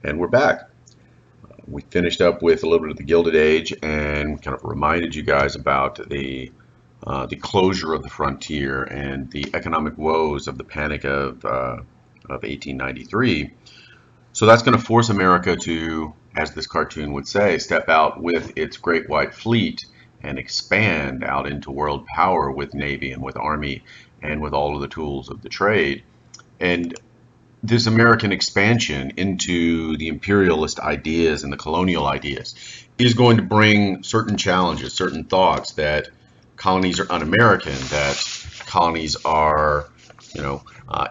And we're back. We finished up with a little bit of the Gilded Age and kind of reminded you guys about the closure of the frontier and the economic woes of the Panic of 1893. So that's going to force America to, as this cartoon would say, step out with its Great White Fleet and expand out into world power with Navy and with Army and with all of the tools of the trade. And this American expansion into the imperialist ideas and the colonial ideas is going to bring certain challenges, certain thoughts that colonies are un-American, that colonies are,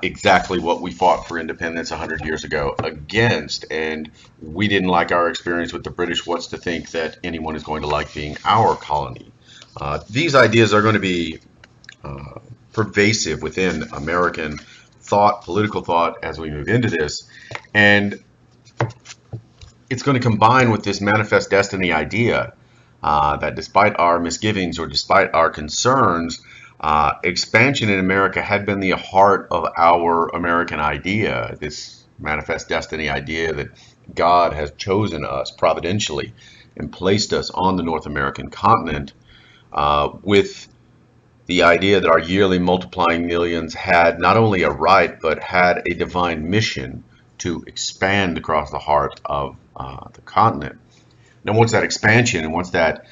exactly what we fought for independence 100 years ago against, and we didn't like our experience with the British. What's to think that anyone is going to like being our colony? These ideas are going to be uh, pervasive within American thought, political thought, as we move into this. And it's going to combine with this manifest destiny idea that despite our misgivings or despite our concerns, expansion in America had been the heart of our American idea, this manifest destiny idea that God has chosen us providentially and placed us on the North American continent with the idea that our yearly multiplying millions had not only a right, but had a divine mission to expand across the heart of the continent. Now, once that expansion and once that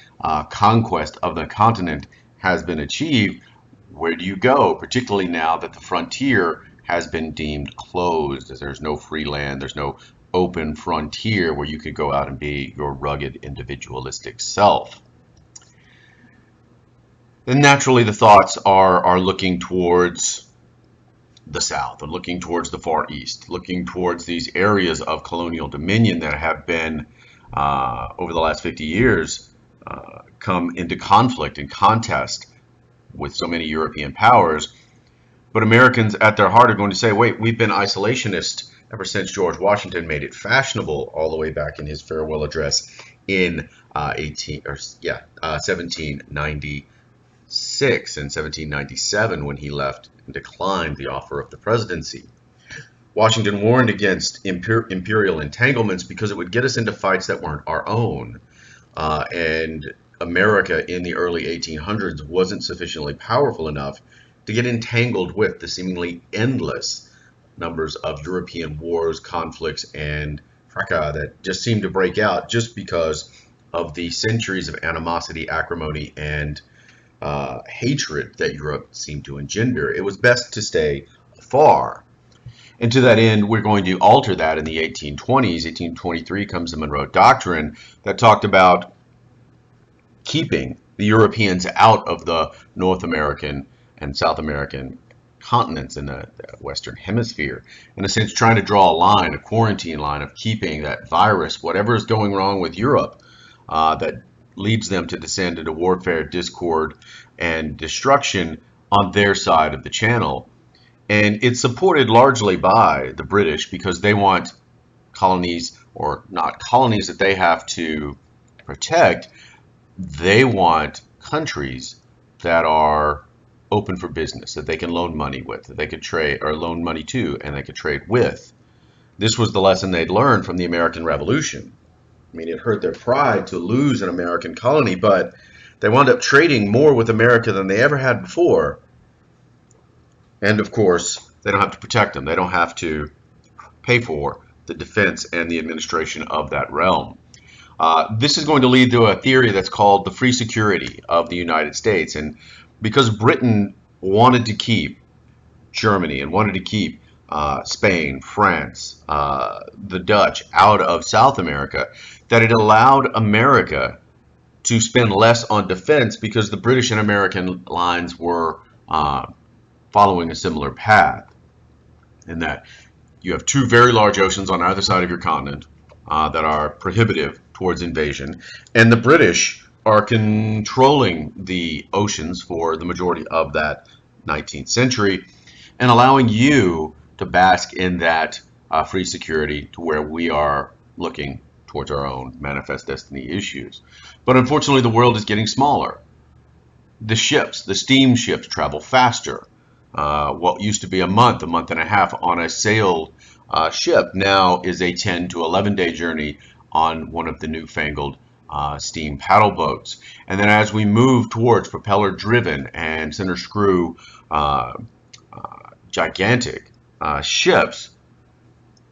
conquest of the continent has been achieved, where do you go? Particularly now that the frontier has been deemed closed, as there's no free land, there's no open frontier where you could go out and be your rugged individualistic self. Then naturally the thoughts are looking towards the South and looking towards the Far East, looking towards these areas of colonial dominion that have been, over the last 50 years, come into conflict and contest with so many European powers. But Americans at their heart are going to say, wait, we've been isolationist ever since George Washington made it fashionable all the way back in his farewell address in 1796 and 1797 when he left and declined the offer of the presidency. Washington warned against imperial entanglements because it would get us into fights that weren't our own. And America in the early 1800s wasn't sufficiently powerful enough to get entangled with the seemingly endless numbers of European wars, conflicts, and fracas that just seemed to break out just because of the centuries of animosity, acrimony, and hatred that Europe seemed to engender. It was best to stay afar. And to that end, we're going to alter that in the 1820s. 1823 comes the Monroe Doctrine that talked about keeping the Europeans out of the North American and South American continents in the Western Hemisphere. In a sense, trying to draw a line, a quarantine line of keeping that virus, whatever is going wrong with Europe, that leads them to descend into warfare, discord, and destruction on their side of the channel. And it's supported largely by the British because they want colonies, or not colonies that they have to protect. They want countries that are open for business, that they can loan money with, that they could trade or loan money to, and they could trade with. This was the lesson they'd learned from the American Revolution. I mean, it hurt their pride to lose an American colony, but they wound up trading more with America than they ever had before. And of course, they don't have to protect them. They don't have to pay for the defense and the administration of that realm. This is going to lead to a theory that's called the free security of the United States. And because Britain wanted to keep Germany and wanted to keep Spain, France, the Dutch out of South America, that it allowed America to spend less on defense because the British and American lines were following a similar path, in that you have two very large oceans on either side of your continent that are prohibitive towards invasion, and the British are controlling the oceans for the majority of that 19th century and allowing you to bask in that free security to where we are looking towards our own manifest destiny issues. But unfortunately, the world is getting smaller. The ships, the steamships travel faster. What used to be a month and a half on a sailed ship now is a 10 to 11-day journey on one of the newfangled steam paddle boats. And then as we move towards propeller-driven and center screw gigantic ships,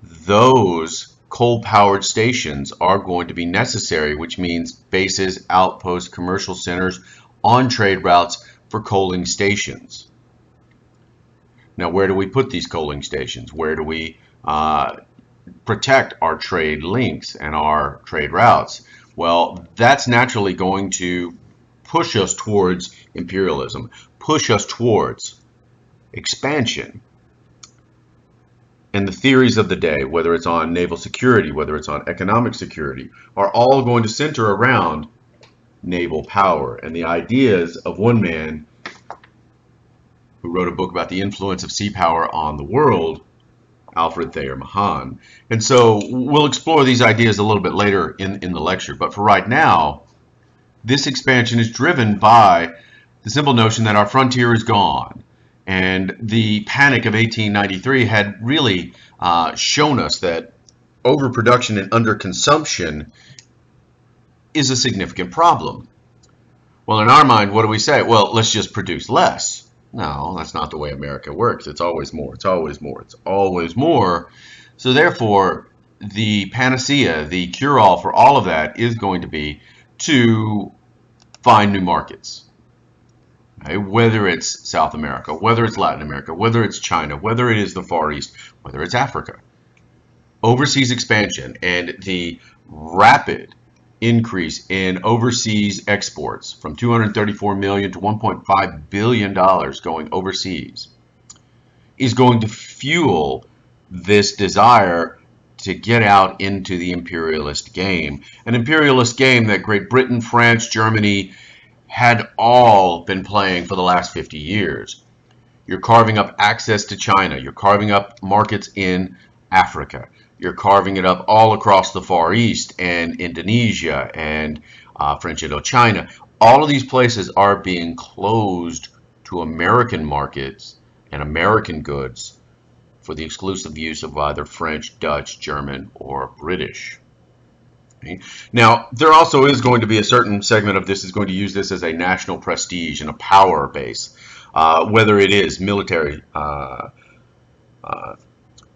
those coal-powered stations are going to be necessary, which means bases, outposts, commercial centers on trade routes for coaling stations. Now, where do we put these coaling stations? Where do we protect our trade links and our trade routes? Well, that's naturally going to push us towards imperialism, push us towards expansion. And the theories of the day, whether it's on naval security, whether it's on economic security, are all going to center around naval power and the ideas of one man who wrote a book about the influence of sea power on the world, Alfred Thayer Mahan. And so we'll explore these ideas a little bit later in the lecture. But for right now, this expansion is driven by the simple notion that our frontier is gone. And the panic of 1893 had really shown us that overproduction and underconsumption is a significant problem. Well, in our mind, what do we say? Well, let's just produce less. No, that's not the way America works. It's always more. It's always more. It's always more. So therefore, the panacea, the cure-all for all of that is going to be to find new markets. Okay? Whether it's South America, whether it's Latin America, whether it's China, whether it is the Far East, whether it's Africa. Overseas expansion and the rapid increase in overseas exports from 234 million to 1.5 billion dollars going overseas is going to fuel this desire to get out into the imperialist game, an imperialist game that Great Britain, France, Germany had all been playing for the last 50 years. You're carving up access to China, you're carving up markets in Africa, you're carving it up all across the Far East and Indonesia and French Indochina. All of these places are being closed to American markets and American goods for the exclusive use of either French, Dutch, German, or British. Okay. Now, there also is going to be a certain segment of this is going to use this as a national prestige and a power base, whether it is military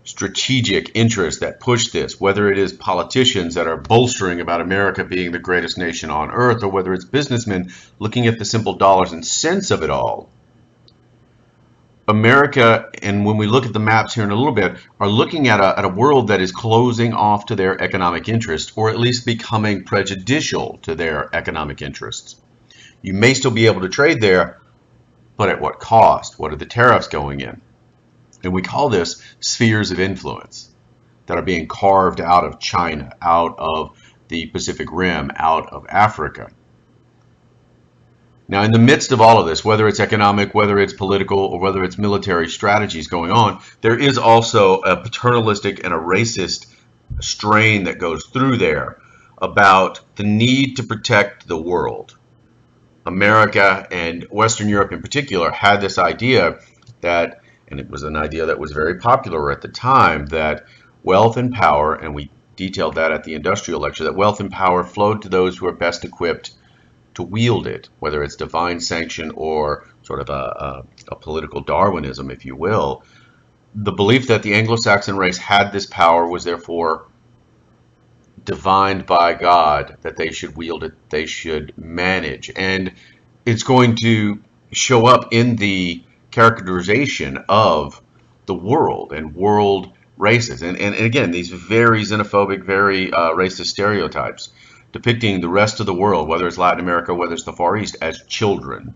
strategic interests that push this, whether it is politicians that are bolstering about America being the greatest nation on earth, or whether it's businessmen looking at the simple dollars and cents of it all. America, and when we look at the maps here in a little bit, are looking at a world that is closing off to their economic interests, or at least becoming prejudicial to their economic interests. You may still be able to trade there, but at what cost? What are the tariffs going in? And we call this spheres of influence that are being carved out of China, out of the Pacific Rim, out of Africa. Now, in the midst of all of this, whether it's economic, whether it's political, or whether it's military strategies going on, there is also a paternalistic and a racist strain that goes through there about the need to protect the world. America and Western Europe in particular had this idea that, and it was an idea that was very popular at the time, that wealth and power, and we detailed that at the industrial lecture, that wealth and power flowed to those who are best equipped to wield it, whether it's divine sanction or sort of a political Darwinism, if you will. The belief that the Anglo-Saxon race had this power was therefore divined by God, that they should wield it, they should manage. And it's going to show up in the characterization of the world and world races. And again, these very xenophobic, very racist stereotypes depicting the rest of the world, whether it's Latin America, whether it's the Far East, as children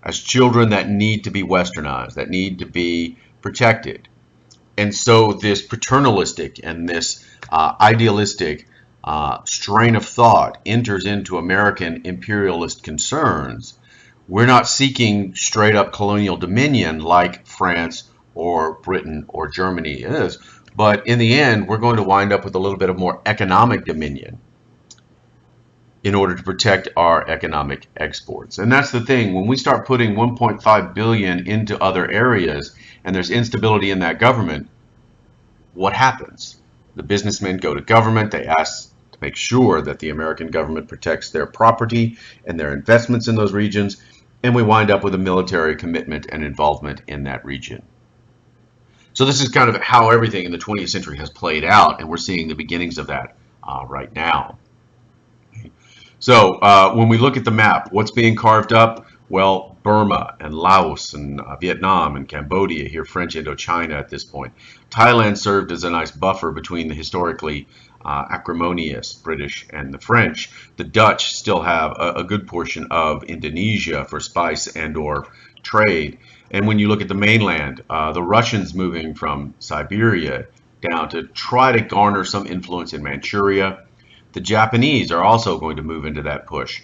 that need to be westernized, that need to be protected. And so this paternalistic and this idealistic strain of thought enters into American imperialist concerns. We're not seeking straight up colonial dominion like France or Britain or Germany is, but in the end, we're going to wind up with a little bit of more economic dominion in order to protect our economic exports. And that's the thing, when we start putting 1.5 billion into other areas and there's instability in that government, what happens? The businessmen go to government, they ask to make sure that the American government protects their property and their investments in those regions, and we wind up with a military commitment and involvement in that region. So this is kind of how everything in the 20th century has played out, and we're seeing the beginnings of that right now. So when we look at the map, what's being carved up? Well, Burma and Laos and Vietnam and Cambodia, here French Indochina at this point. Thailand served as a nice buffer between the historically acrimonious British and the French. The Dutch still have a good portion of Indonesia for spice and or trade. And when you look at the mainland, the Russians moving from Siberia down to try to garner some influence in Manchuria. The Japanese are also going to move into that push,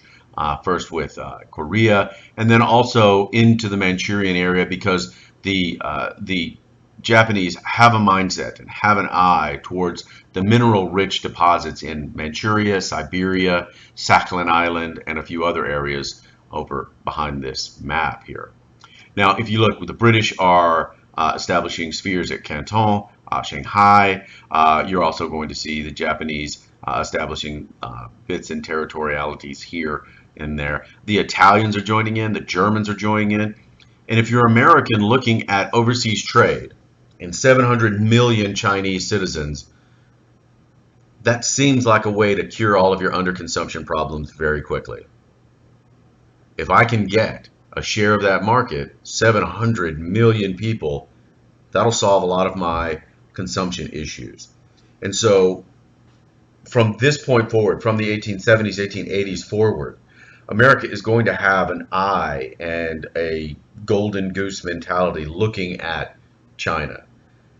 first with Korea, and then also into the Manchurian area, because the Japanese have a mindset and have an eye towards the mineral-rich deposits in Manchuria, Siberia, Sakhalin Island, and a few other areas over behind this map here. Now, if you look, the British are establishing spheres at Canton, Shanghai. You're also going to see the Japanese establishing bits and territorialities here and there. The Italians are joining in, the Germans are joining in. And if you're American looking at overseas trade and 700 million Chinese citizens, that seems like a way to cure all of your underconsumption problems very quickly. If I can get a share of that market, 700 million people, that'll solve a lot of my consumption issues. And so from this point forward, from the 1870s, 1880s forward, America is going to have an eye and a golden goose mentality looking at China.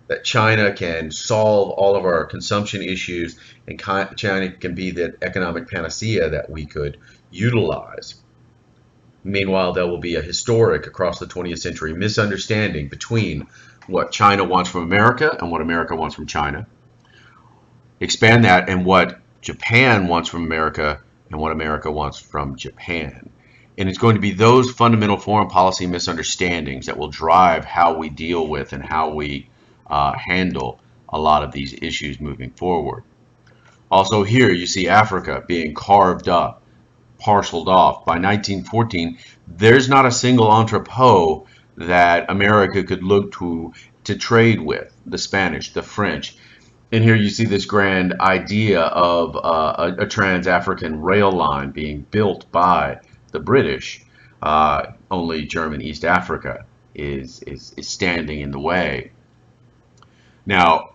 That China can solve all of our consumption issues, and China can be that economic panacea that we could utilize. Meanwhile, there will be a historic, across the 20th century, misunderstanding between what China wants from America and what America wants from China. Expand that, and what Japan wants from America and what America wants from Japan. And it's going to be those fundamental foreign policy misunderstandings that will drive how we deal with and how we handle a lot of these issues moving forward. Also here you see Africa being carved up, parceled off. By 1914, there's not a single entrepot that America could look to trade with, the Spanish, the French. And here you see this grand idea of a trans-African rail line being built by the British. Only German East Africa is standing in the way. Now,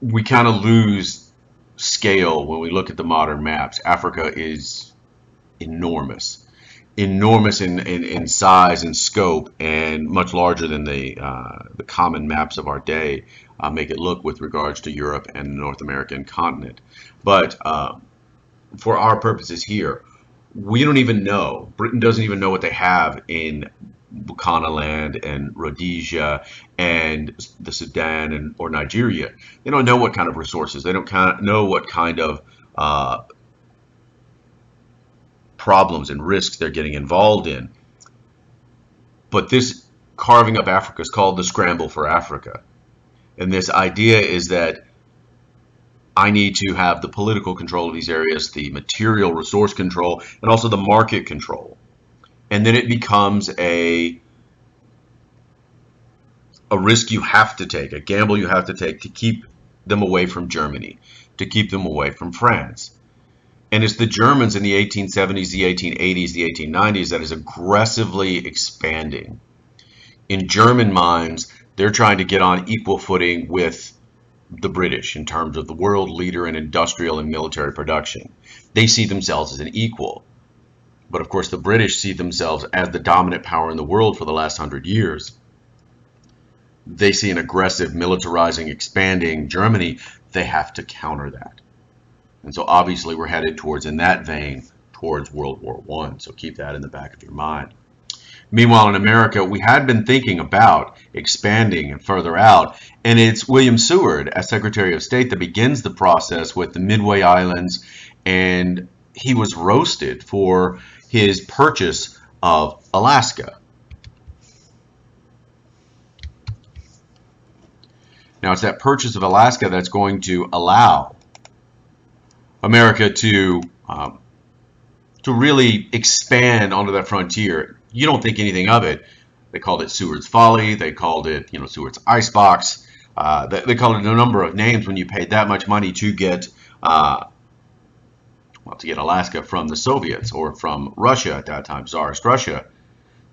we kind of lose scale when we look at the modern maps. Africa is enormous in size and scope, and much larger than the common maps of our day make it look with regards to Europe and the North American continent. But for our purposes here, we don't even know. Britain doesn't even know what they have in Bechuanaland and Rhodesia and the Sudan or Nigeria. They don't know what kind of resources. They don't know what kind of problems and risks they're getting involved in. But this carving up Africa is called the Scramble for Africa. And this idea is that I need to have the political control of these areas, the material resource control, and also the market control. And then it becomes a risk you have to take, a gamble you have to take to keep them away from Germany, to keep them away from France. And it's the Germans in the 1870s, the 1880s, the 1890s that is aggressively expanding. In German minds, they're trying to get on equal footing with the British in terms of the world leader in industrial and military production. They see themselves as an equal. But of course, the British see themselves as the dominant power in the world for the last 100 years. They see an aggressive, militarizing, expanding Germany. They have to counter that. And so obviously we're headed towards, in that vein, towards World War I. So keep that in the back of your mind. Meanwhile, in America, we had been thinking about expanding and further out, and it's William Seward, as Secretary of State, that begins the process with the Midway Islands, and he was roasted for his purchase of Alaska. Now, it's that purchase of Alaska that's going to allow America to really expand onto that frontier. You don't think anything of it. They called it Seward's Folly. They called it, Seward's Icebox. They called it a number of names when you paid that much money to get Alaska from the Soviets or from Russia at that time, Tsarist Russia.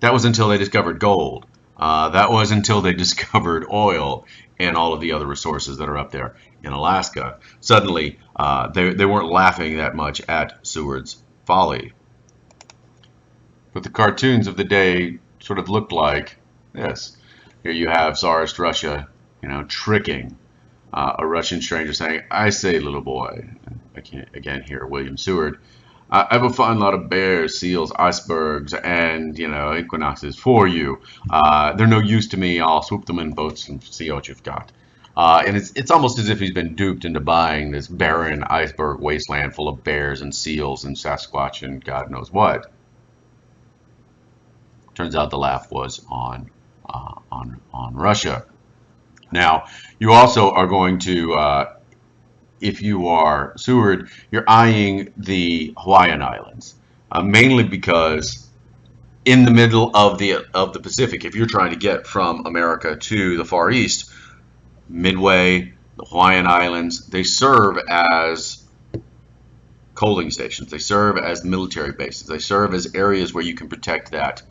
That was until they discovered gold. That was until they discovered oil and all of the other resources that are up there in Alaska. Suddenly, they weren't laughing that much at Seward's Folly. But the cartoons of the day sort of looked like this. Here you have Tsarist Russia, tricking a Russian stranger saying, "I say, little boy," I can't again hear William Seward, "I will find a lot of bears, seals, icebergs, and equinoxes for you. They're no use to me. I'll swoop them in boats and see what you've got." And it's almost as if he's been duped into buying this barren iceberg wasteland full of bears and seals and Sasquatch and God knows what. Turns out the laugh was on Russia. Now, you also are going to, if you are Seward, you're eyeing the Hawaiian Islands, mainly because in the middle of the Pacific, if you're trying to get from America to the Far East, Midway, the Hawaiian Islands, they serve as coaling stations. They serve as military bases. They serve as areas where you can protect that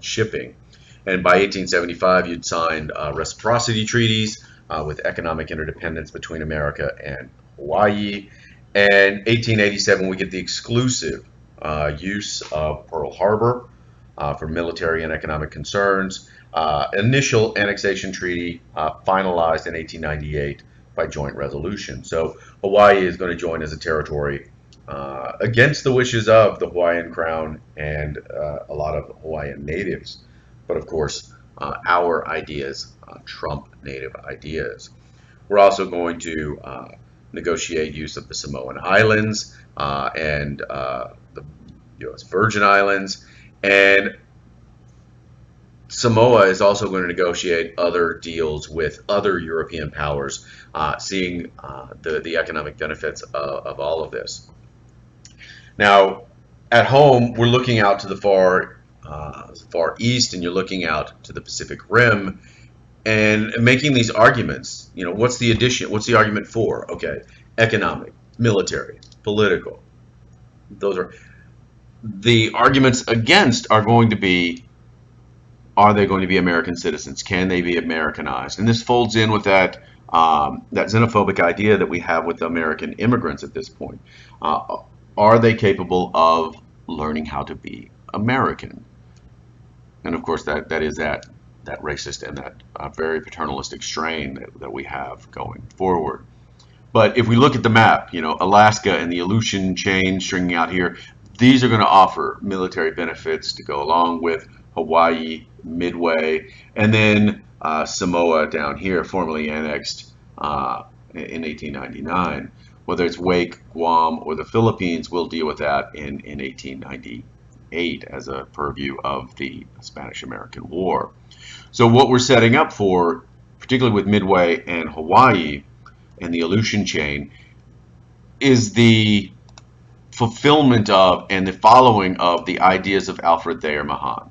shipping. And by 1875, you'd signed reciprocity treaties with economic interdependence between America and Hawaii. And 1887, we get the exclusive use of Pearl Harbor for military and economic concerns. Initial annexation treaty finalized in 1898 by joint resolution. So Hawaii is going to join as a territory against the wishes of the Hawaiian Crown and a lot of Hawaiian natives. But of course, our ideas trump native ideas. We're also going to negotiate use of the Samoan Islands and the U.S. Virgin Islands. And Samoa is also going to negotiate other deals with other European powers, seeing the economic benefits of all of this. Now, at home, we're looking out to the far east, and you're looking out to the Pacific Rim, and making these arguments. What's the addition? What's the argument for? Okay, economic, military, political. Those are the arguments against. Are going to be, are they going to be American citizens? Can they be Americanized? And this folds in with that xenophobic idea that we have with American immigrants at this point. Are they capable of learning how to be American? And of course, that is that racist and that very paternalistic strain that we have going forward. But if we look at the map, Alaska and the Aleutian chain stringing out here, these are going to offer military benefits to go along with Hawaii, Midway, and then Samoa down here, formerly annexed in 1899. Whether it's Wake, Guam, or the Philippines, we'll deal with that in 1898 as a purview of the Spanish-American War. So what we're setting up for, particularly with Midway and Hawaii and the Aleutian chain, is the fulfillment of and the following of the ideas of Alfred Thayer Mahan.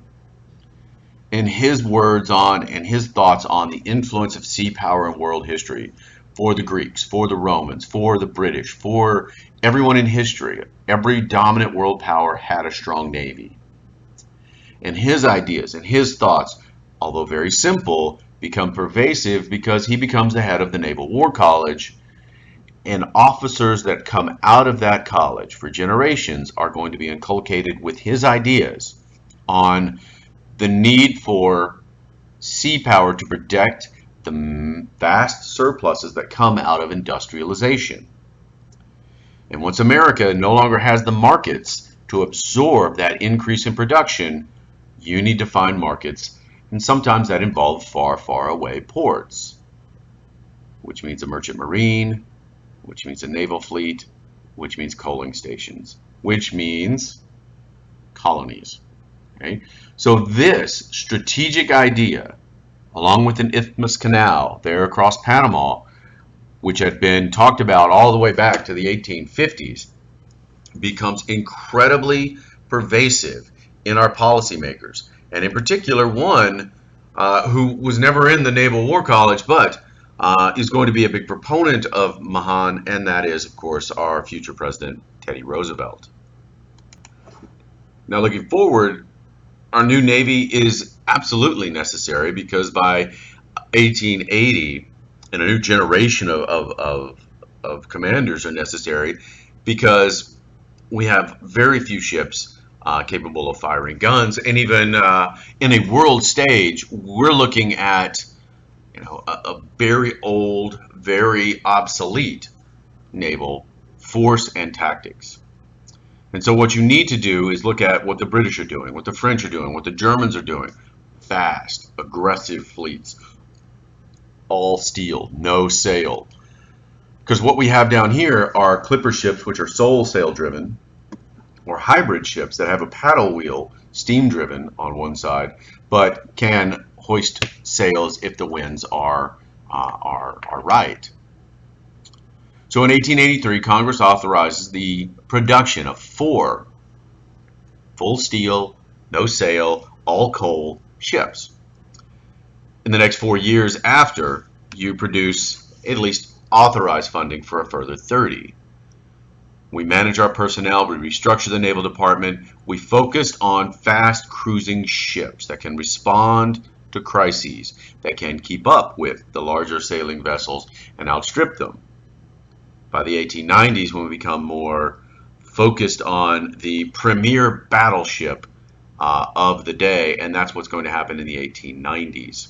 And his words on and his thoughts on the influence of sea power in world history for the Greeks, for the Romans, for the British, for everyone in history. Every dominant world power had a strong navy. And his ideas and his thoughts, although very simple, become pervasive because he becomes the head of the Naval War College, and officers that come out of that college for generations are going to be inculcated with his ideas on the need for sea power to protect the vast surpluses that come out of industrialization. And once America no longer has the markets to absorb that increase in production, you need to find markets, and sometimes that involves far, far away ports, which means a merchant marine, which means a naval fleet, which means coaling stations, which means colonies. Okay? So this strategic idea along with an isthmus canal there across Panama, which had been talked about all the way back to the 1850s, becomes incredibly pervasive in our policymakers, and in particular one who was never in the Naval War College, but is going to be a big proponent of Mahan, and that is, of course, our future president, Teddy Roosevelt. Now, looking forward, our new Navy is absolutely necessary because by 1880, and a new generation of commanders are necessary because we have very few ships capable of firing guns, and even in a world stage, we're looking at a very old, very obsolete naval force and tactics. And so what you need to do is look at what the British are doing, what the French are doing, what the Germans are doing. Fast, aggressive fleets, all steel, no sail. Because what we have down here are clipper ships, which are sole sail driven, or hybrid ships that have a paddle wheel, steam driven on one side, but can hoist sails if the winds are right. So in 1883, Congress authorizes the production of 4 full steel, no sail, all coal ships. In the next 4 years after, you produce at least authorized funding for a further 30. We manage our personnel, we restructure the Naval Department, we focused on fast cruising ships that can respond to crises, that can keep up with the larger sailing vessels and outstrip them. By the 1890s, when we become more focused on the premier battleship of the day, and that's what's going to happen in the 1890s.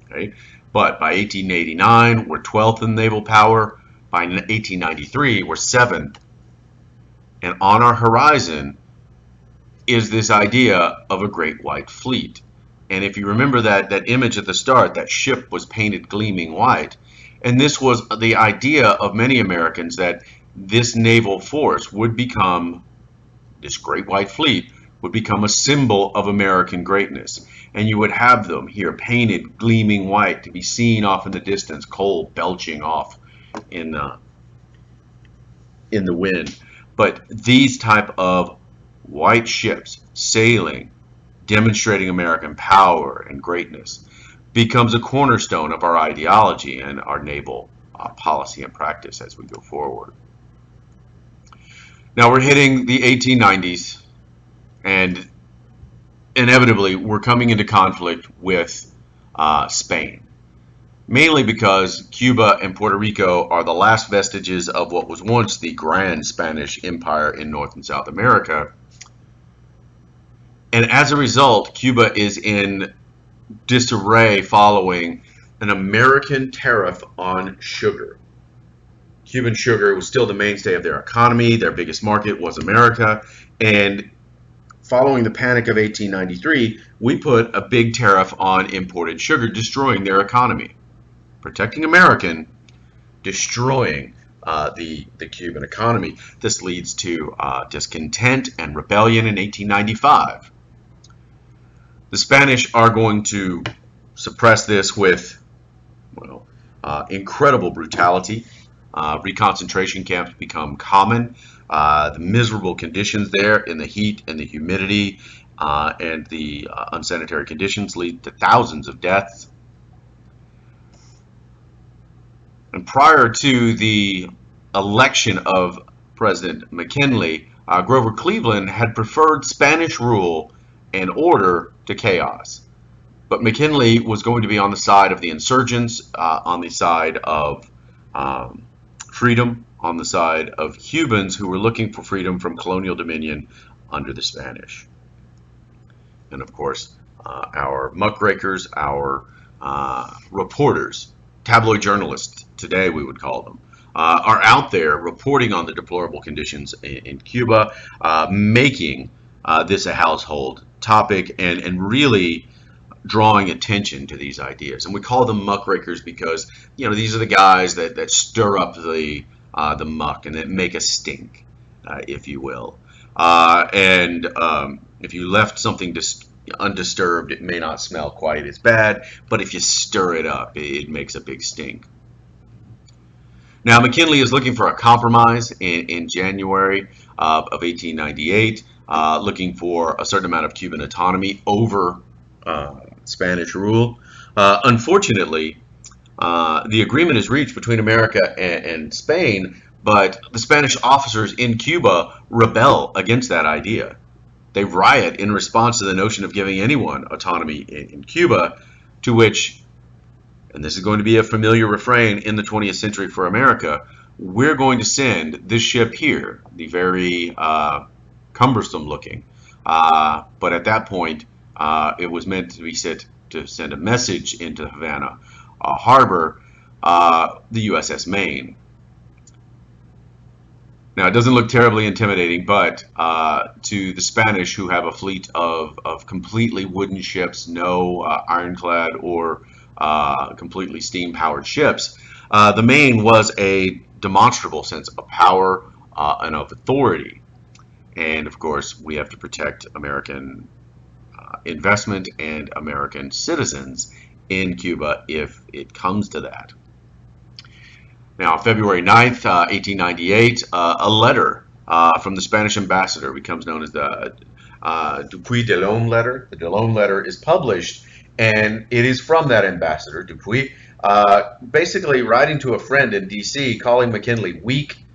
Okay? But by 1889, we're 12th in naval power. By 1893, we're 7th. And on our horizon is this idea of a great white fleet. And if you remember that image at the start, that ship was painted gleaming white. And this was the idea of many Americans, that this naval force would become, this great white fleet would become a symbol of American greatness. And you would have them here painted gleaming white to be seen off in the distance, coal belching off in the wind. But these type of white ships sailing, demonstrating American power and greatness, becomes a cornerstone of our ideology and our naval policy and practice as we go forward. Now we're hitting the 1890s, and inevitably we're coming into conflict with Spain, mainly because Cuba and Puerto Rico are the last vestiges of what was once the Grand Spanish Empire in North and South America. And as a result, Cuba is in disarray following an American tariff on sugar. Cuban sugar was still the mainstay of their economy. Their biggest market was America. And following the Panic of 1893, we put a big tariff on imported sugar, destroying their economy. Protecting American, destroying the Cuban economy. This leads to discontent and rebellion in 1895. The Spanish are going to suppress this with, incredible brutality. Reconcentration camps become common. The miserable conditions there in the heat and the humidity and the unsanitary conditions lead to thousands of deaths. And prior to the election of President McKinley, Grover Cleveland had preferred Spanish rule and order to chaos. But McKinley was going to be on the side of the insurgents, on the side of freedom, on the side of Cubans who were looking for freedom from colonial dominion under the Spanish. And of course, our muckrakers, our reporters, tabloid journalists, today we would call them, are out there reporting on the deplorable conditions in Cuba, making this a household topic and really drawing attention to these ideas. And we call them muckrakers because these are the guys that stir up the muck and that make a stink, if you will. And if you left something undisturbed, it may not smell quite as bad, but if you stir it up, it makes a big stink. Now, McKinley is looking for a compromise in January of 1898, looking for a certain amount of Cuban autonomy over Spanish rule. Unfortunately, the agreement is reached between America and Spain, but the Spanish officers in Cuba rebel against that idea. They riot in response to the notion of giving anyone autonomy in Cuba, to which, and this is going to be a familiar refrain in the 20th century for America, we're going to send this ship here, the very cumbersome looking, but at that point it was meant to be sent to send a message into Havana harbor, the USS Maine. Now, it doesn't look terribly intimidating, but to the Spanish, who have a fleet of completely wooden ships, no ironclad or completely steam-powered ships, the Maine was a demonstrable sense of power and of authority. And, of course, we have to protect American investment and American citizens in Cuba if it comes to that. Now, February 9th, 1898, a letter from the Spanish ambassador becomes known as the Dupuy de Lome letter. The de Lome letter is published, and it is from that ambassador, Dupuy, basically writing to a friend in D.C., calling McKinley weak,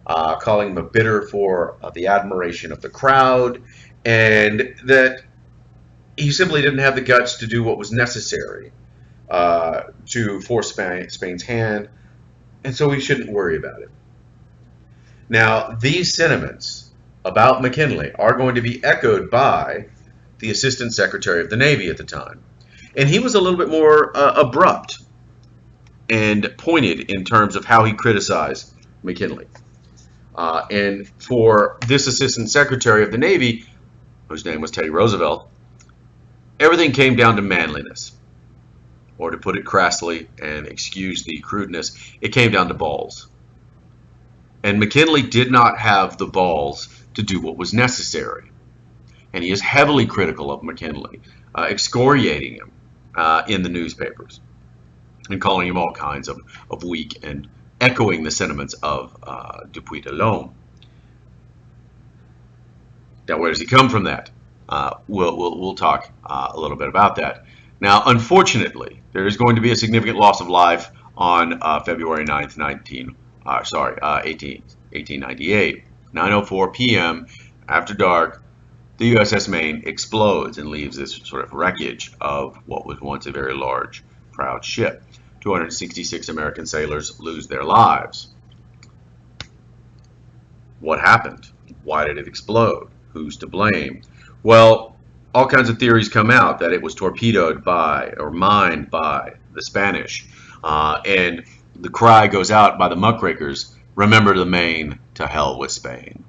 calling him a bidder for the admiration of the crowd, and that he simply didn't have the guts to do what was necessary to force Spain's hand, and so we shouldn't worry about it. Now, these sentiments about McKinley are going to be echoed by the Assistant Secretary of the Navy at the time. And he was a little bit more abrupt and pointed in terms of how he criticized McKinley. And for this Assistant Secretary of the Navy, whose name was Teddy Roosevelt, everything came down to manliness. Or to put it crassly and excuse the crudeness, it came down to balls. And McKinley did not have the balls to do what was necessary. And he is heavily critical of McKinley, excoriating him in the newspapers and calling him all kinds of weak and echoing the sentiments of Dupuy de Lome. Now, where does he come from that? We'll talk a little bit about that. Now, unfortunately, there is going to be a significant loss of life on February 9th, 1898. 9:04 p.m. after dark, the USS Maine explodes and leaves this sort of wreckage of what was once a very large, proud ship. 266 American sailors lose their lives. What happened? Why did it explode? Who's to blame? Well, all kinds of theories come out that it was torpedoed by or mined by the Spanish. And the cry goes out by the muckrakers, remember the Maine, to hell with Spain.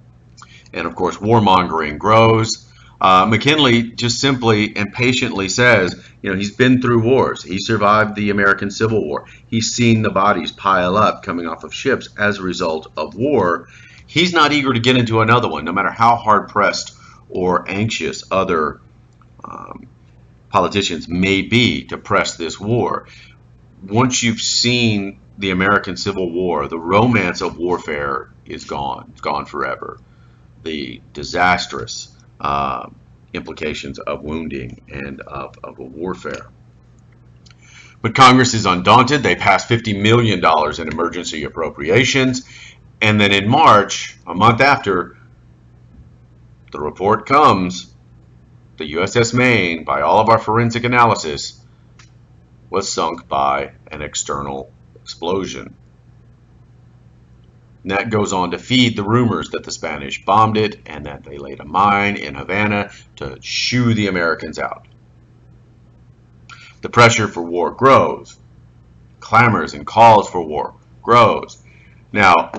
And of course, warmongering grows. McKinley just simply and patiently says, he's been through wars. He survived the American Civil War. He's seen the bodies pile up coming off of ships as a result of war. He's not eager to get into another one, no matter how hard-pressed or anxious other politicians may be to press this war. Once you've seen the American Civil War, the romance of warfare is gone. It's gone forever. The disastrous implications of wounding and of a warfare. But Congress is undaunted. They passed $50 million in emergency appropriations. And then in March, a month after, the report comes, the USS Maine, by all of our forensic analysis, was sunk by an external explosion. And that goes on to feed the rumors that the Spanish bombed it and that they laid a mine in Havana to shoo the Americans out. The pressure for war grows. Clamors and calls for war grows. Now,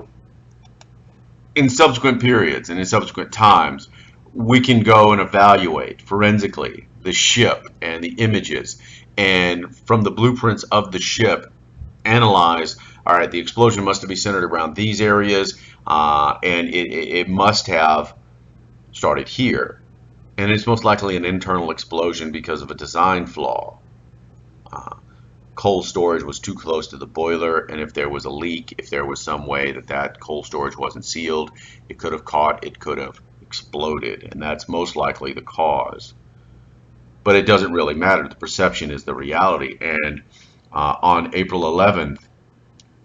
in subsequent periods and in subsequent times, we can go and evaluate forensically the ship and the images, and from the blueprints of the ship, analyze, all right, the explosion must have been centered around these areas, and it must have started here. And it's most likely an internal explosion because of a design flaw. Uh, Coal storage was too close to the boiler, and if there was a leak, if there was some way that that coal storage wasn't sealed, it could have caught, it could have exploded, and that's most likely the cause. But it doesn't really matter. The perception is the reality. And on April 11th,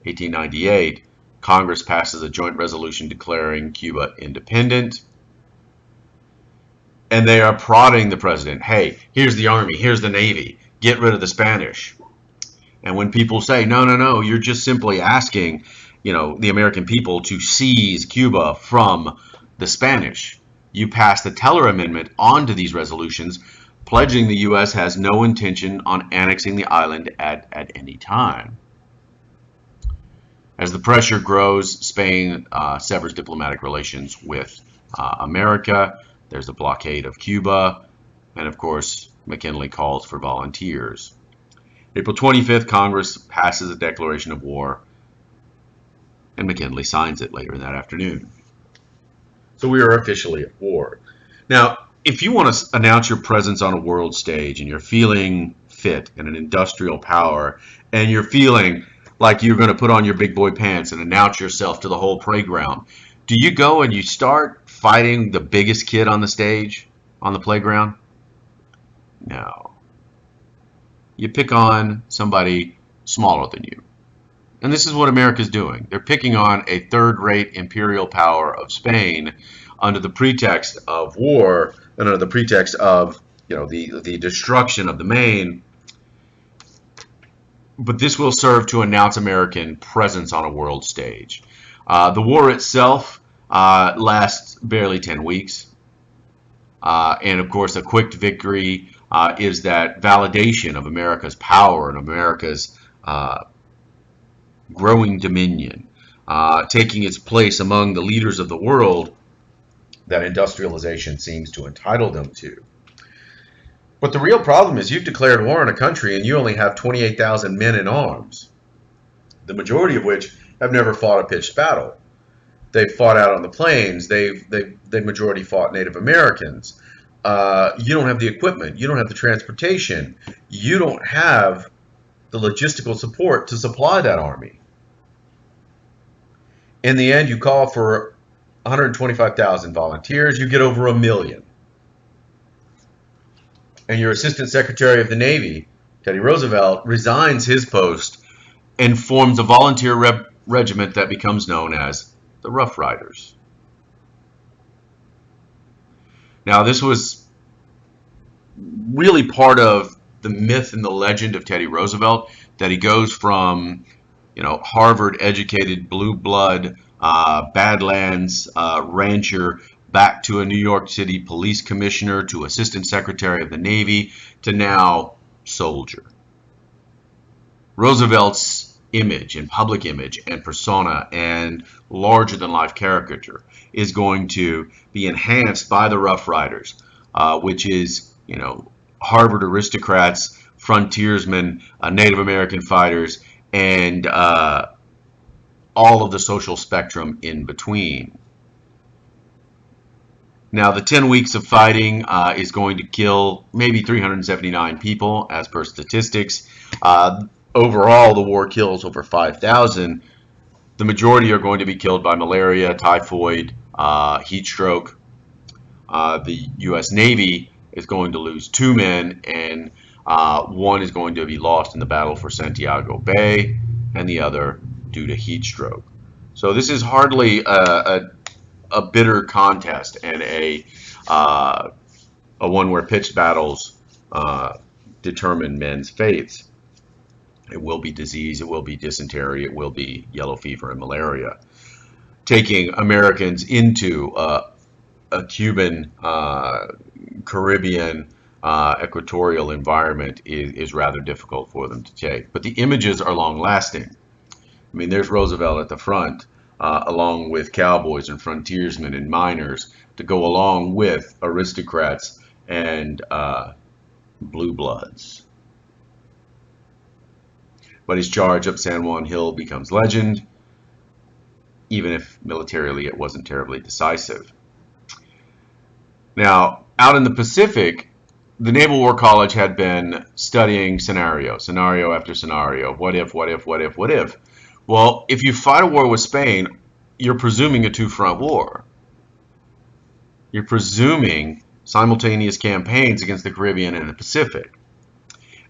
1898, Congress passes a joint resolution declaring Cuba independent. And they are prodding the president, hey, here's the army, here's the navy, get rid of the Spanish. And when people say, no, no, no, you're just simply asking, the American people to seize Cuba from the Spanish. You pass the Teller Amendment onto these resolutions, pledging the U.S. has no intention on annexing the island at any time. As the pressure grows, Spain severs diplomatic relations with America. There's a blockade of Cuba. And of course, McKinley calls for volunteers. April 25th, Congress passes a declaration of war, and McKinley signs it later in that afternoon. So we are officially at war. Now, if you want to announce your presence on a world stage and you're feeling fit and an industrial power, and you're feeling like you're going to put on your big boy pants and announce yourself to the whole playground, do you go and you start fighting the biggest kid on the stage, on the playground? No. You pick on somebody smaller than you. And this is what America's doing. They're picking on a third-rate imperial power of Spain under the pretext of war and under the pretext of, the destruction of the Maine. But this will serve to announce American presence on a world stage. The war itself lasts barely 10 weeks. And of course, a quick victory is that validation of America's power and America's growing dominion, taking its place among the leaders of the world that industrialization seems to entitle them to. But the real problem is you've declared war on a country and you only have 28,000 men in arms, the majority of which have never fought a pitched battle. They've fought out on the plains. They majority fought Native Americans. You don't have the equipment. You don't have the transportation. You don't have the logistical support to supply that army. In the end, you call for 125,000 volunteers. You get over 1 million. And your Assistant Secretary of the Navy, Teddy Roosevelt, resigns his post and forms a volunteer regiment that becomes known as the Rough Riders. Now, this was really part of the myth and the legend of Teddy Roosevelt, that he goes from, Harvard-educated blue blood, Badlands rancher back to a New York City police commissioner, to Assistant Secretary of the Navy, to now soldier. Roosevelt's image and public image and persona and larger-than-life caricature is going to be enhanced by the Rough Riders, which is, Harvard aristocrats, frontiersmen, Native American fighters, and all of the social spectrum in between. Now, the 10 weeks of fighting is going to kill maybe 379 people, as per statistics. Overall, the war kills over 5,000. The majority are going to be killed by malaria, typhoid, heat stroke. The U.S. Navy is going to lose 2 men, and one is going to be lost in the battle for Santiago Bay, and the other due to heat stroke. So this is hardly a bitter contest and a one where pitched battles determine men's fates. It will be disease, it will be dysentery, it will be yellow fever and malaria. Taking Americans into a Cuban, Caribbean, equatorial environment is rather difficult for them to take. But the images are long-lasting. I mean, there's Roosevelt at the front, along with cowboys and frontiersmen and miners, to go along with aristocrats and blue bloods. But his charge up San Juan Hill becomes legend, even if militarily it wasn't terribly decisive. Now, Out in the Pacific, the Naval War College had been studying scenario after scenario. What if, what if, what if, what if? Well, if you fight a war with Spain, you're presuming a two-front war. You're presuming simultaneous campaigns against the Caribbean and the Pacific.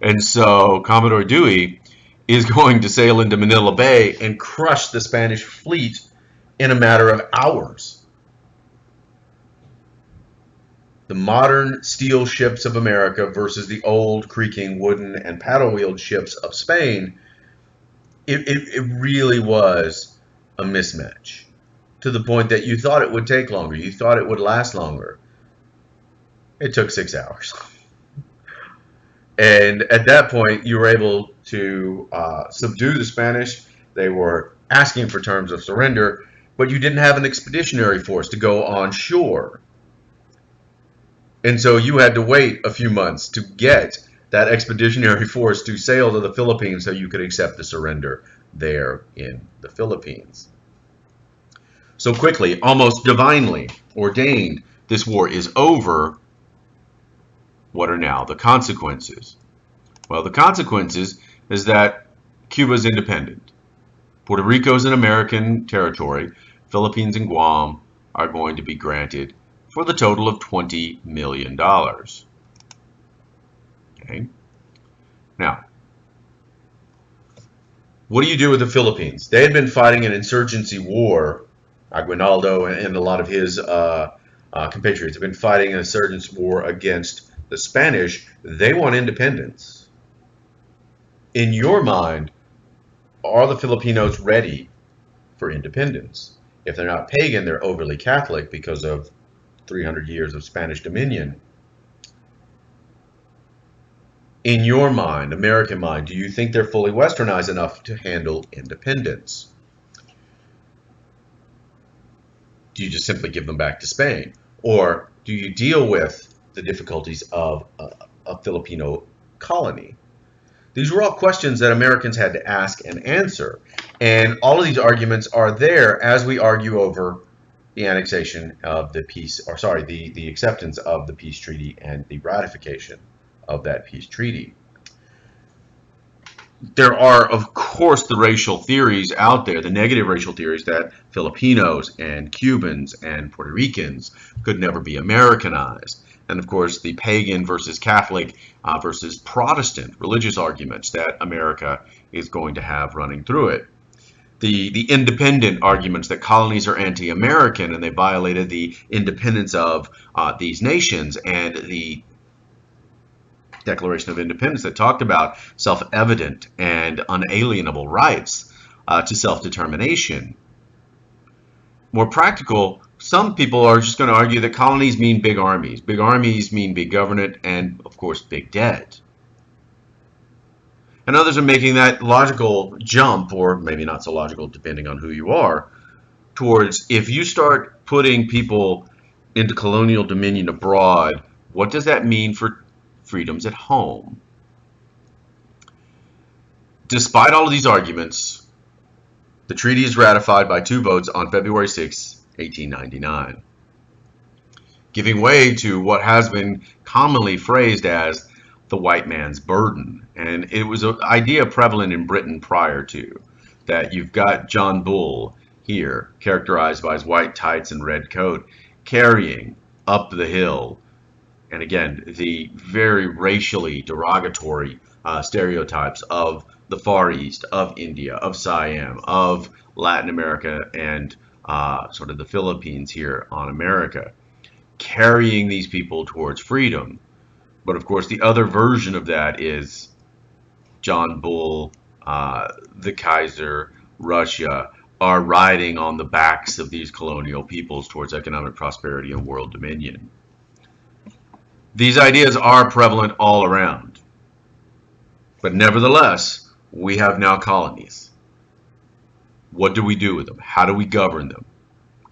And so Commodore Dewey is going to sail into Manila Bay and crush the Spanish fleet in a matter of hours. The modern steel ships of America versus the old creaking wooden and paddle-wheeled ships of Spain, it really was a mismatch, to the point that you thought it would take longer. You thought it would last longer. It took 6 hours. And at that point, you were able to subdue the Spanish. They were asking for terms of surrender, but you didn't have an expeditionary force to go on shore. And so you had to wait a few months to get that expeditionary force to sail to the Philippines so you could accept the surrender there in the Philippines. So quickly, almost divinely ordained, this war is over. What are now the consequences? Well, the consequences is that Cuba is independent. Puerto Rico is an American territory. Philippines and Guam are going to be granted for the total of $20 million. Okay. Now, what do you do with the Philippines? They had been fighting an insurgency war. Aguinaldo and a lot of his compatriots have been fighting an insurgency war against the Spanish. They want independence. In your mind, are the Filipinos ready for independence? If they're not pagan, they're overly Catholic because of 300 years of Spanish dominion. In your mind, American mind, do you think they're fully westernized enough to handle independence? Do you just simply give them back to Spain? Or do you deal with the difficulties of a Filipino colony? These were all questions that Americans had to ask and answer. And all of these arguments are there as we argue over the annexation of the peace, or sorry, the acceptance of the peace treaty and the ratification of that peace treaty. There are, of course, the racial theories out there, the negative racial theories that Filipinos and Cubans and Puerto Ricans could never be Americanized. And of course, the pagan versus Catholic versus Protestant religious arguments that America is going to have running through it. The independent arguments that colonies are anti-American and they violated the independence of these nations, and the Declaration of Independence that talked about self-evident and unalienable rights to self-determination. More practical, some people are just going to argue that colonies mean big armies. Big armies mean big government and, of course, big debt. And others are making that logical jump, or maybe not so logical depending on who you are, towards if you start putting people into colonial dominion abroad, what does that mean for freedoms at home? Despite all of these arguments, the treaty is ratified by 2 votes on February 6, 1899, giving way to what has been commonly phrased as the white man's burden. And it was an idea prevalent in Britain prior to that. You've got John Bull here, characterized by his white tights and red coat, carrying up the hill. And again, the very racially derogatory stereotypes of the Far East, of India, of Siam, of Latin America, and sort of the Philippines here on America, carrying these people towards freedom. But of course, the other version of that is John Bull, the Kaiser, Russia, are riding on the backs of these colonial peoples towards economic prosperity and world dominion. These ideas are prevalent all around. But nevertheless, we have now colonies. What do we do with them? How do we govern them?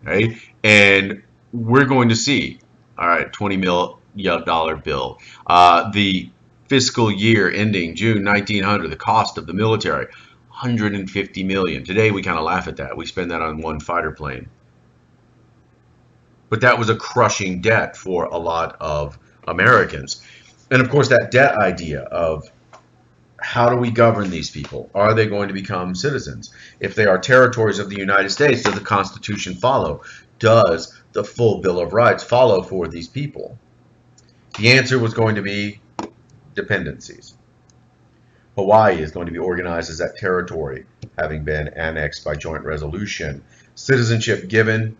Okay? And we're going to see, all right, $20 million bill. The fiscal year ending June 1900, the cost of the military, $150 million. Today we kind of laugh at that. We spend that on one fighter plane. but that was a crushing debt for a lot of Americans. And of course, that debt idea of how do we govern these people? Are they going to become citizens? If they are territories of the United States, does the Constitution follow? Does the full Bill of Rights follow for these people? The answer was going to be dependencies. Hawaii is going to be organized as that territory, having been annexed by joint resolution. Citizenship given,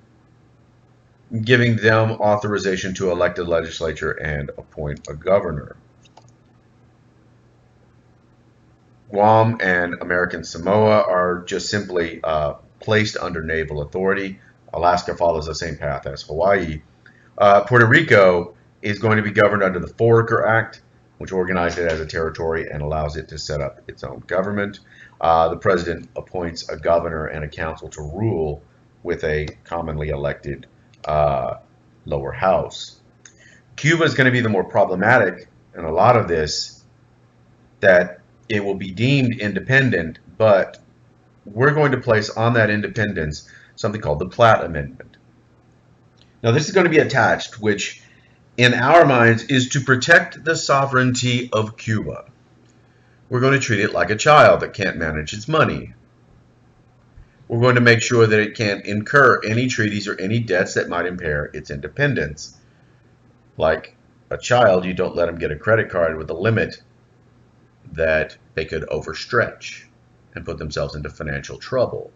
giving them authorization to elect a legislature and appoint a governor. Guam and American Samoa are just simply placed under naval authority. Alaska follows the same path as Hawaii. Puerto Rico is going to be governed under the Foraker Act, which organized it as a territory and allows it to set up its own government. The president appoints a governor and a council to rule with a commonly elected lower house. Cuba is going to be the more problematic in a lot of this, that it will be deemed independent, but we're going to place on that independence something called the Platt Amendment. Now, this is going to be attached, which in our minds is to protect the sovereignty of Cuba. We're going to treat it like a child that can't manage its money. We're going to make sure that it can't incur any treaties or any debts that might impair its independence. Like a child, you don't let them get a credit card with a limit that they could overstretch and put themselves into financial trouble.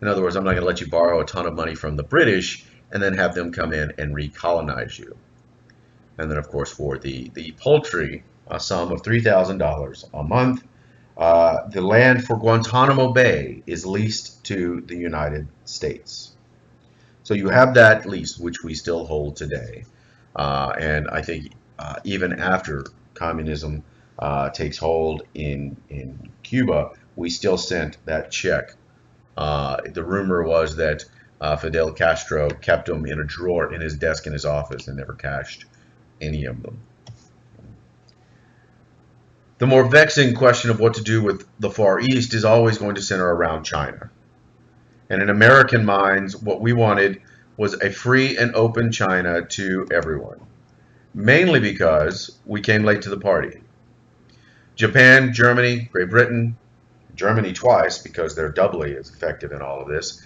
In other words, I'm not going to let you borrow a ton of money from the British and then have them come in and recolonize you. And then, of course, for the paltry sum of $3,000 a month, the land for Guantanamo Bay is leased to the United States. So you have that lease, which we still hold today. And I think even after communism takes hold in Cuba, we still sent that check. The rumor was that Fidel Castro kept them in a drawer in his desk in his office and never cashed any of them. The more vexing question of what to do with the Far East is always going to center around China. And in American minds, what we wanted was a free and open China to everyone, mainly because we came late to the party. Japan, Germany, Great Britain, Germany twice because they're doubly as effective in all of this,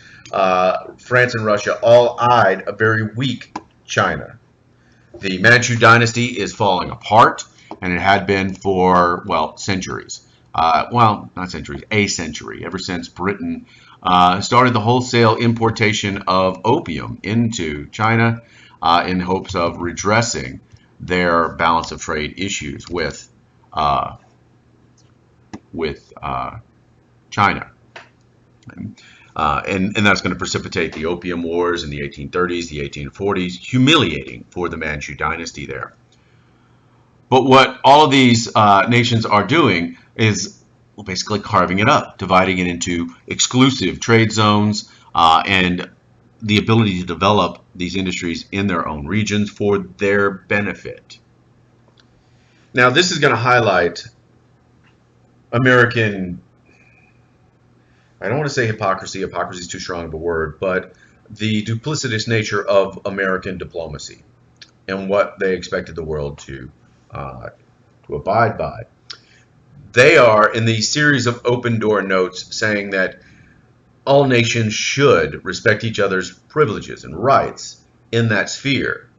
France and Russia all eyed a very weak China. The Manchu dynasty is falling apart, and it had been for, well, centuries. Well, not centuries, a century, ever since Britain started the wholesale importation of opium into China in hopes of redressing their balance of trade issues with China. And that's going to precipitate the Opium Wars in the 1830s, the 1840s, humiliating for the Manchu dynasty there. But what all of these nations are doing is basically carving it up, dividing it into exclusive trade zones and the ability to develop these industries in their own regions for their benefit. Now, this is going to highlight American, I don't want to say hypocrisy is too strong of a word, but the duplicitous nature of American diplomacy and what they expected the world to abide by. They are, in the series of open door notes, saying that all nations should respect each other's privileges and rights in that sphere.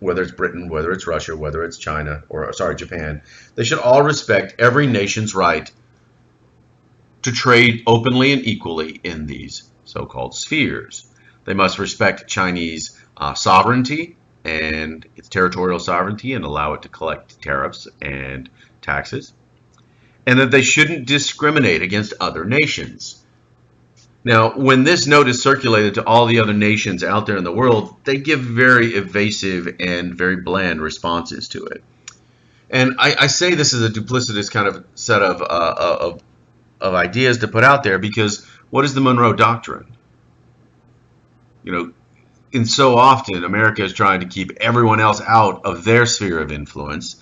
Whether it's Britain, whether it's Russia, whether it's China, or sorry, Japan, they should all respect every nation's right to trade openly and equally in these so-called spheres. They must respect Chinese sovereignty and its territorial sovereignty and allow it to collect tariffs and taxes, and that they shouldn't discriminate against other nations. Now, when this note is circulated to all the other nations out there in the world, they give very evasive and very bland responses to it. And I say this is a duplicitous kind of set of ideas to put out there because what is the Monroe Doctrine? You know, and so often America is trying to keep everyone else out of their sphere of influence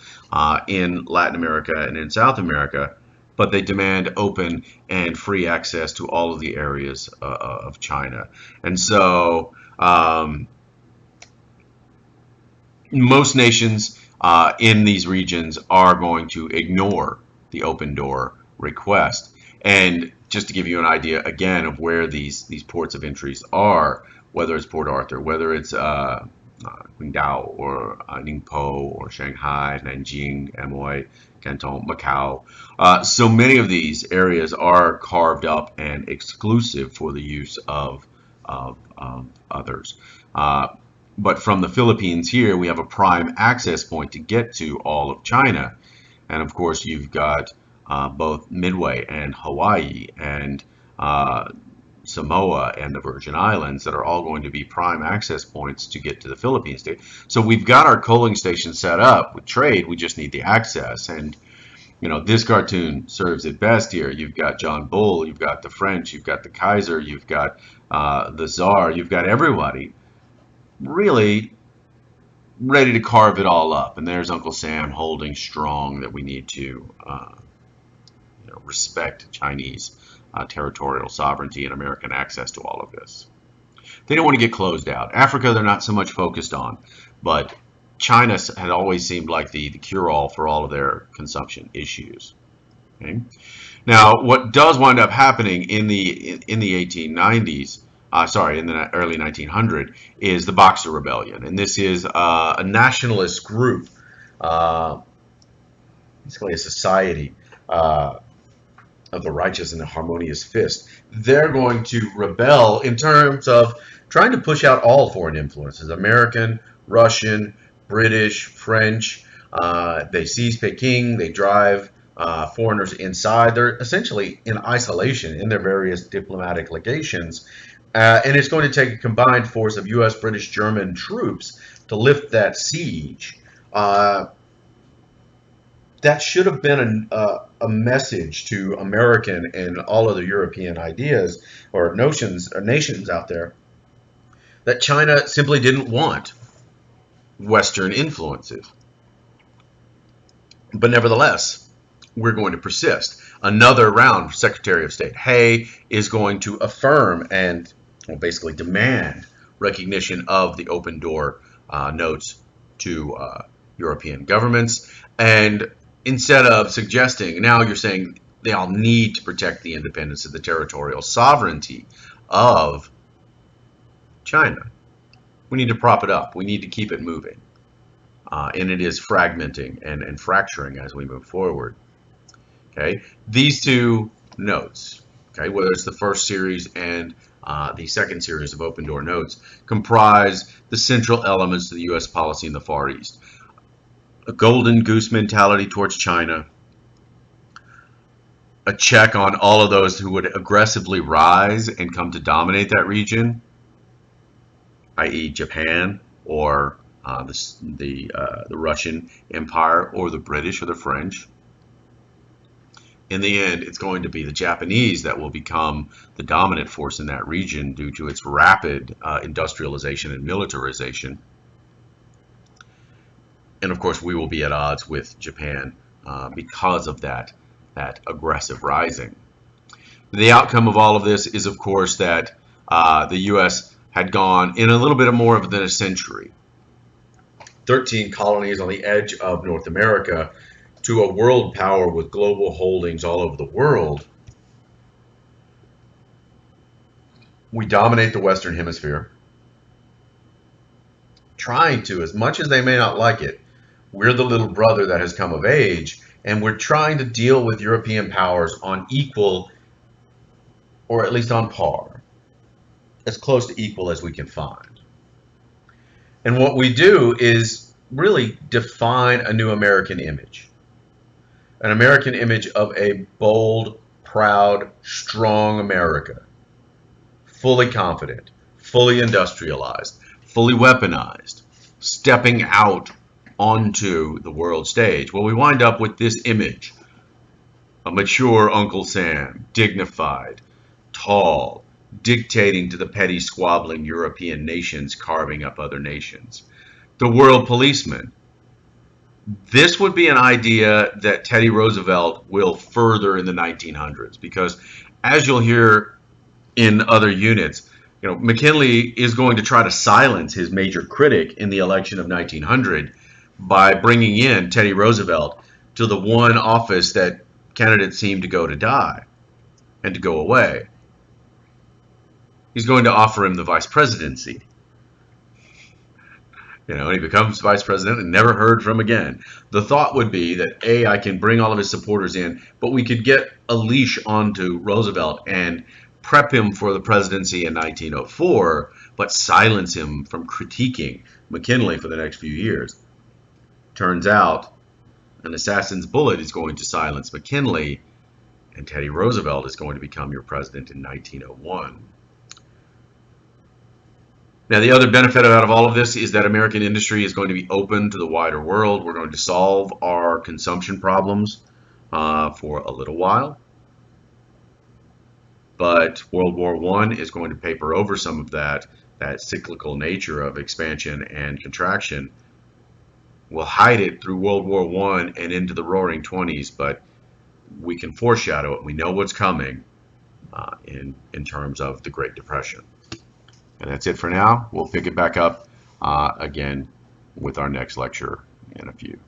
in Latin America and in South America, but they demand open and free access to all of the areas of China. And so most nations in these regions are going to ignore the open door request. And just to give you an idea again of where these ports of entries are, whether it's Port Arthur, whether it's Qingdao or Ningpo or Shanghai, Nanjing, Amoy, Canton, Macau. So many of these areas are carved up and exclusive for the use of others. But from the Philippines here, we have a prime access point to get to all of China. And of course, you've got both Midway and Hawaii and Samoa and the Virgin Islands that are all going to be prime access points to get to the Philippines. So we've got our coaling station set up with trade. We just need the access. And you know, this cartoon serves it best here. You've got John Bull, you've got the French, you've got the Kaiser, you've got the Tsar, you've got everybody really ready to carve it all up. And there's Uncle Sam holding strong that we need to respect Chinese territorial sovereignty and American access to all of this. They don't want to get closed out. Africa, they're not so much focused on, but China had always seemed like the cure-all for all of their consumption issues. Okay? Now, what does wind up happening in the 1890s, in the early 1900s, is the Boxer Rebellion, and this is a nationalist group, basically a society of the righteous and the harmonious fist. They're going to rebel in terms of trying to push out all foreign influences: American, Russian, British, French. They seize Peking. They drive foreigners inside. They're essentially in isolation in their various diplomatic legations. And it's going to take a combined force of U.S., British, German troops to lift that siege. That should have been a message to American and all other European ideas or notions or nations out there that China simply didn't want Western influences. But nevertheless, we're going to persist. Another round, Secretary of State Hay is going to affirm and basically demand recognition of the open door notes to European governments. And instead of suggesting, now you're saying they all need to protect the independence of the territorial sovereignty of China. We need to prop it up. We need to keep it moving. And it is fragmenting and fracturing as we move forward. Okay, these two notes, okay, whether it's the first series and the second series of open door notes, comprise the central elements of the U.S. policy in the Far East. A golden goose mentality towards China, a check on all of those who would aggressively rise and come to dominate that region, i.e. Japan or the Russian Empire or the British or the French. In the end, it's going to be the Japanese that will become the dominant force in that region due to its rapid industrialization and militarization. And of course, we will be at odds with Japan because of that aggressive rising. The outcome of all of this is, of course, that the U.S. had gone in a little bit more than a century, 13 colonies on the edge of North America, to a world power with global holdings all over the world. We dominate the Western Hemisphere, trying to, as much as they may not like it, we're the little brother that has come of age, and we're trying to deal with European powers on equal, or at least on par, as close to equal as we can find. And what we do is really define a new American image. An American image of a bold, proud, strong America. Fully confident, fully industrialized, fully weaponized, stepping out onto the world stage. Well, we wind up with this image. A mature Uncle Sam, dignified, tall, dictating to the petty squabbling European nations carving up other nations. The world policeman. This would be an idea that Teddy Roosevelt will further in the 1900s, because as you'll hear in other units, McKinley is going to try to silence his major critic in the election of 1900 by bringing in Teddy Roosevelt to the one office that candidates seem to go to die and to go away. He's going to offer him the vice presidency. And he becomes vice president and never heard from again. The thought would be that, I can bring all of his supporters in, but we could get a leash onto Roosevelt and prep him for the presidency in 1904, but silence him from critiquing McKinley for the next few years. Turns out an assassin's bullet is going to silence McKinley, and Teddy Roosevelt is going to become your president in 1901. Now, the other benefit out of all of this is that American industry is going to be open to the wider world. We're going to solve our consumption problems for a little while. But World War I is going to paper over some of that cyclical nature of expansion and contraction. We'll hide it through World War I and into the Roaring 20s, but we can foreshadow it. We know what's coming in terms of the Great Depression. And that's it for now. We'll pick it back up again with our next lecture in a few.